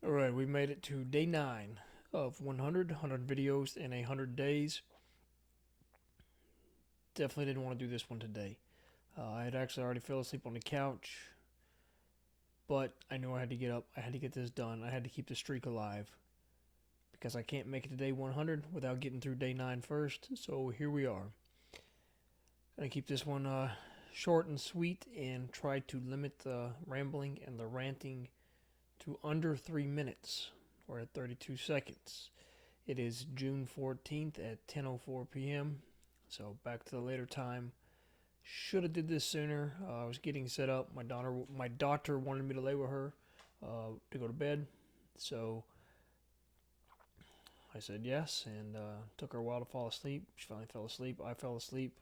All right, we made it to day 9 of 100 videos in 100 days. Definitely didn't want to do this one today. I had actually already fell asleep on the couch, but I knew I had to get up. I had to get this done. I had to keep the streak alive because I can't make it to day 100 without getting through day 9 first. So here we are. Gonna keep this one short and sweet and try to limit the rambling and the ranting to under 3 minutes. We're at 32 seconds. It is June 14th at 10:04 p.m. So back to the later time. Should have did this sooner. I was getting set up. My daughter wanted me to lay with her to go to bed. So I said yes, and took her a while to fall asleep. She finally fell asleep. I fell asleep.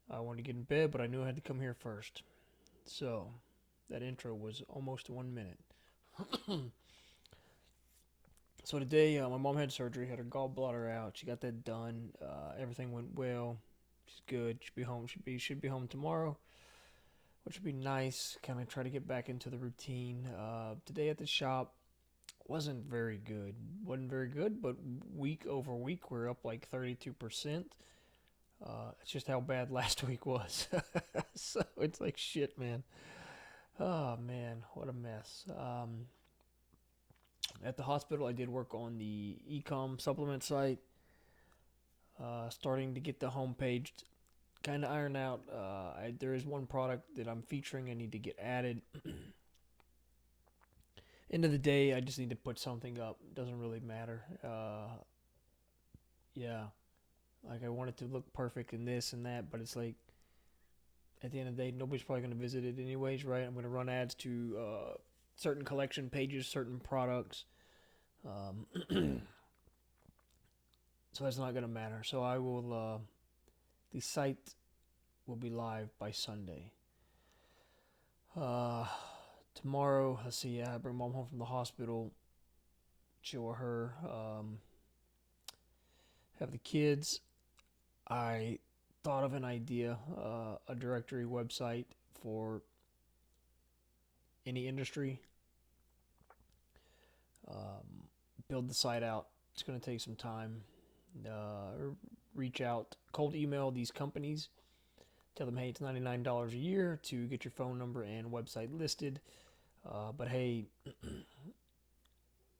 I wanted to get in bed, but I knew I had to come here first. So that intro was almost 1 minute. So today, my mom had surgery, had her gallbladder out. She got that done. Everything went well. She's good. She'll be home. Should be home tomorrow, which would be nice. Kind of try to get back into the routine. Today at the shop wasn't very good. Wasn't very good, but week over week we're up like 32%. It's just how bad last week was. So it's like shit, man. Oh man, what a mess. At the hospital, I did work on the ecom supplement site, starting to get the homepage kind of ironed out. There is one product that I'm featuring I need to get added. End of the day, I just need to put something up. It doesn't really matter. Yeah, like I want it to look perfect in this and that, but it's like at the end of the day, nobody's probably going to visit it anyways, right? I'm going to run ads to certain collection pages, certain products. Um, so that's not going to matter. So I will. The site will be live by Sunday. Uh, Tomorrow, let's see. I bring mom home from the hospital, chill with her, have the kids. I thought of an idea, a directory website for any industry. Build the site out. It's going to take some time. Reach out, cold email these companies. Tell them, hey, it's $99 a year to get your phone number and website listed. But hey,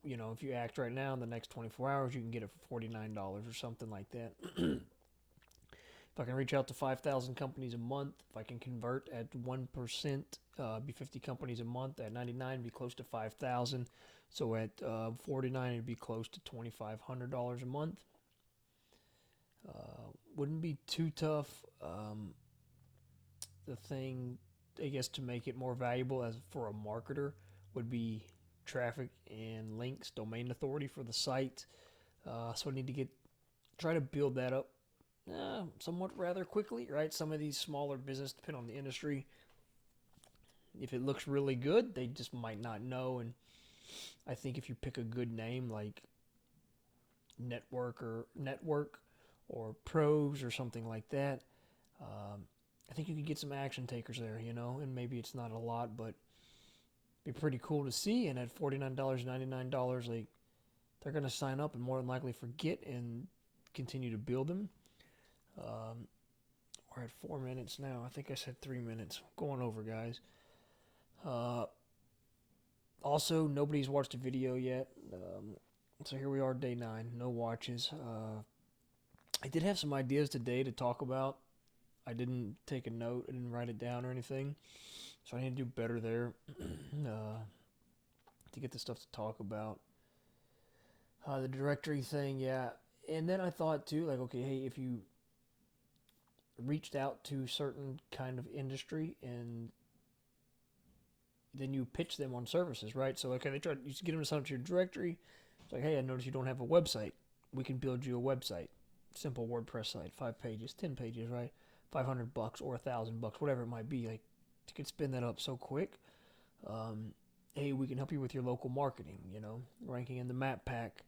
if you act right now in the next 24 hours, you can get it for $49 or something like that. If I can reach out to 5,000 companies a month, if I can convert at 1%, be 50 companies a month. At 99, be close to 5,000. So at 49, it'd be close to $2,500 a month. Wouldn't be too tough. The thing, I guess, to make it more valuable as for a marketer would be traffic and links, domain authority for the site. So I need to try to build that up somewhat rather quickly, right? Some of these smaller businesses, depend on the industry. If it looks really good, they just might not know. And I think if you pick a good name like Network or Pros or something like that, I think you could get some action takers there, and maybe it's not a lot, but it'd be pretty cool to see. And at $49, $99, like they're gonna sign up and more than likely forget and continue to build them. We're at 4 minutes now. I think I said 3 minutes. Going over, guys. Uh, Also, nobody's watched a video yet. So here we are, day 9. No watches. I did have some ideas today to talk about. I didn't take a note. I didn't write it down or anything. So I need to do better there to get the stuff to talk about. The directory thing, yeah. And then I thought too, like, okay, hey, if you reached out to certain kind of industry and then you pitch them on services, right? So okay, you get them to sign up to your directory. It's like, hey, I noticed you don't have a website. We can build you a website, simple WordPress site, 5 pages, 10 pages, right? $500 or $1,000, whatever it might be. Like you could spin that up so quick. Hey, we can help you with your local marketing. Ranking in the map pack.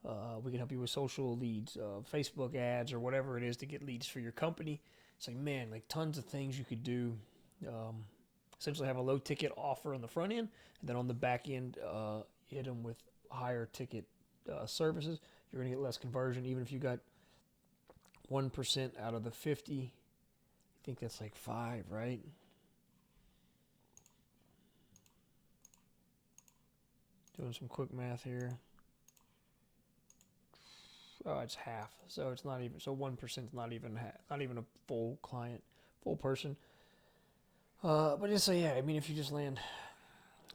We can help you with social leads, Facebook ads, or whatever it is to get leads for your company. It's like, man, like tons of things you could do. Essentially have a low ticket offer on the front end, and then on the back end, hit them with higher ticket services, you're going to get less conversion. Even if you got 1% out of the 50, I think that's like 5, right? Doing some quick math here. Oh, it's half. So it's not even. So 1% is not even not even a full client, full person. But just say, yeah. I mean, if you just land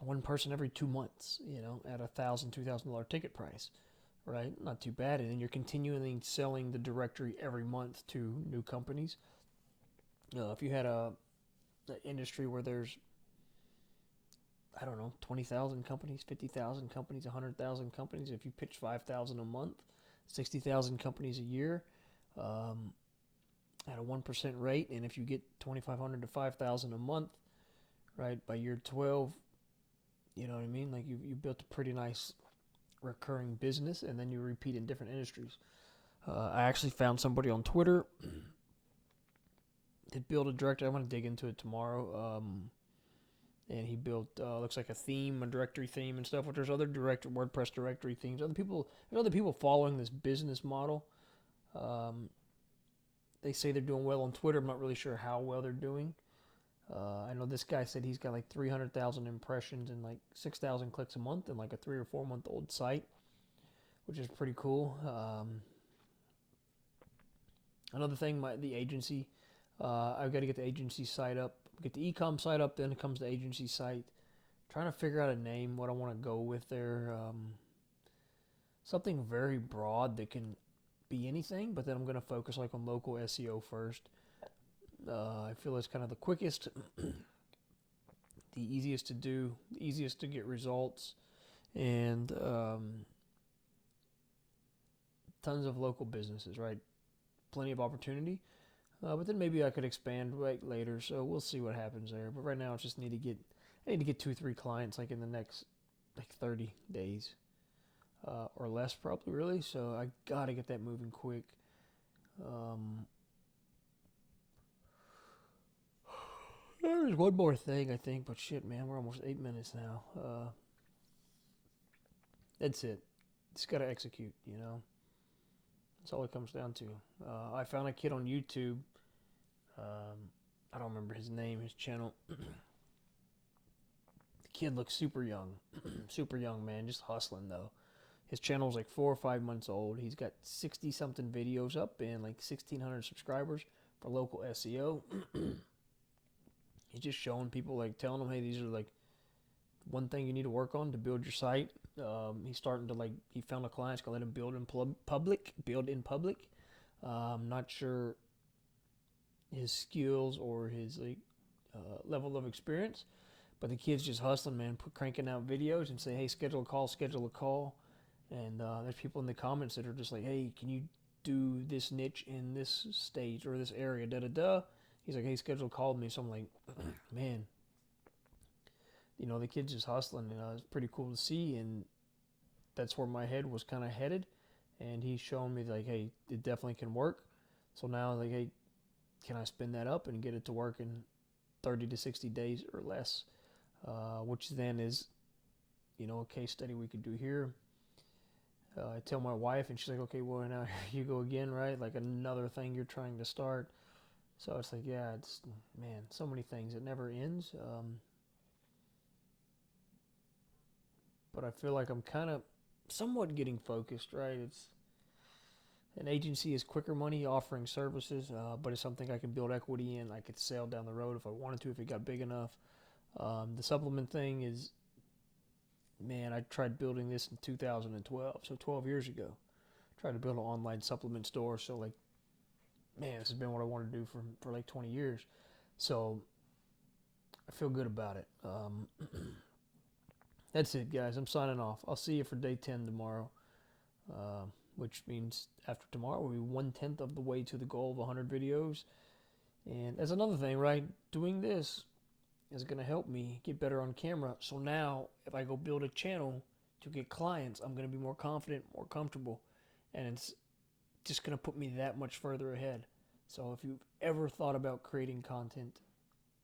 one person every 2 months, at $1,000, $2,000 ticket price, right? Not too bad. And then you're continually selling the directory every month to new companies. If you had an industry where there's, I don't know, 20,000 companies, 50,000 companies, 100,000 companies, if you pitch 5,000 a month, 60,000 companies a year, at a 1% rate, and if you get 2,500 to 5,000 a month, right, by year 12, you know what I mean? Like you built a pretty nice recurring business, and then you repeat in different industries. I actually found somebody on Twitter that built a directory. I'm going to dig into it tomorrow. And he built looks like a theme, a directory theme and stuff. But there's other WordPress directory themes. There's other people following this business model. They say they're doing well on Twitter. I'm not really sure how well they're doing. I know this guy said he's got like 300,000 impressions and like 6,000 clicks a month and like a 3 or 4 month old site, which is pretty cool. Another thing, the agency. I've got to get the agency site up, get the e-com site up, then it comes the agency site. Trying to figure out a name, what I want to go with there. Something very broad that can be anything, but then I'm going to focus like on local SEO first. I feel it's kind of the quickest, the easiest to do, the easiest to get results, and tons of local businesses, right? Plenty of opportunity. But then maybe I could expand later, so we'll see what happens there. But right now, I just need to get 2-3 clients like in the next 30 days or less, probably really. So I gotta get that moving quick. There's one more thing I think, but shit, man, we're almost 8 minutes now. That's it. Just gotta execute, That's all it comes down to. I found a kid on YouTube. I don't remember his name, his channel. The kid looks super young. Super young, man. Just hustling, though. His channel's like 4 or 5 months old. He's got 60-something videos up and like 1,600 subscribers for local SEO. He's just showing people, like telling them, hey, these are like one thing you need to work on to build your site. He's starting to he found a client. He's gonna let him build in public. Not sure his skills or his level of experience, but the kid's just hustling, man, cranking out videos and say, hey, schedule a call. And there's people in the comments that are just like, hey, can you do this niche in this state or this area, da-da-da. He's like, hey, schedule a call with me. So I'm like, man, the kid's just hustling, and it's pretty cool to see, and that's where my head was kind of headed, and he's showing me, like, hey, it definitely can work. So now, like, hey, can I spin that up and get it to work in 30 to 60 days or less, which then is, a case study we could do here. I tell my wife, and she's like, okay, well, now here you go again, right? Like another thing you're trying to start. So it's like, yeah, it's, man, so many things. It never ends. But I feel like I'm kind of somewhat getting focused, right? It's an agency is quicker money offering services, but it's something I can build equity in. I could sell down the road if I wanted to, if it got big enough. The supplement thing is, man, I tried building this in 2012, so 12 years ago. Tried to build an online supplement store, so like, man, this has been what I wanted to do for like 20 years. So I feel good about it. That's it, guys. I'm signing off. I'll see you for day 10 tomorrow, which means after tomorrow we'll be 1/10 of the way to the goal of 100 videos. And as another thing, right, doing this is going to help me get better on camera. So now if I go build a channel to get clients, I'm going to be more confident, more comfortable, and it's just going to put me that much further ahead. So if you've ever thought about creating content,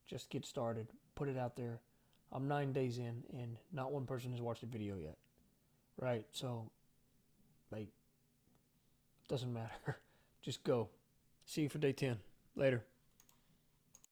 just get started. Put it out there. I'm 9 days in, and not one person has watched a video yet. right? So, like, doesn't matter. Just go. See you for day 10. Later.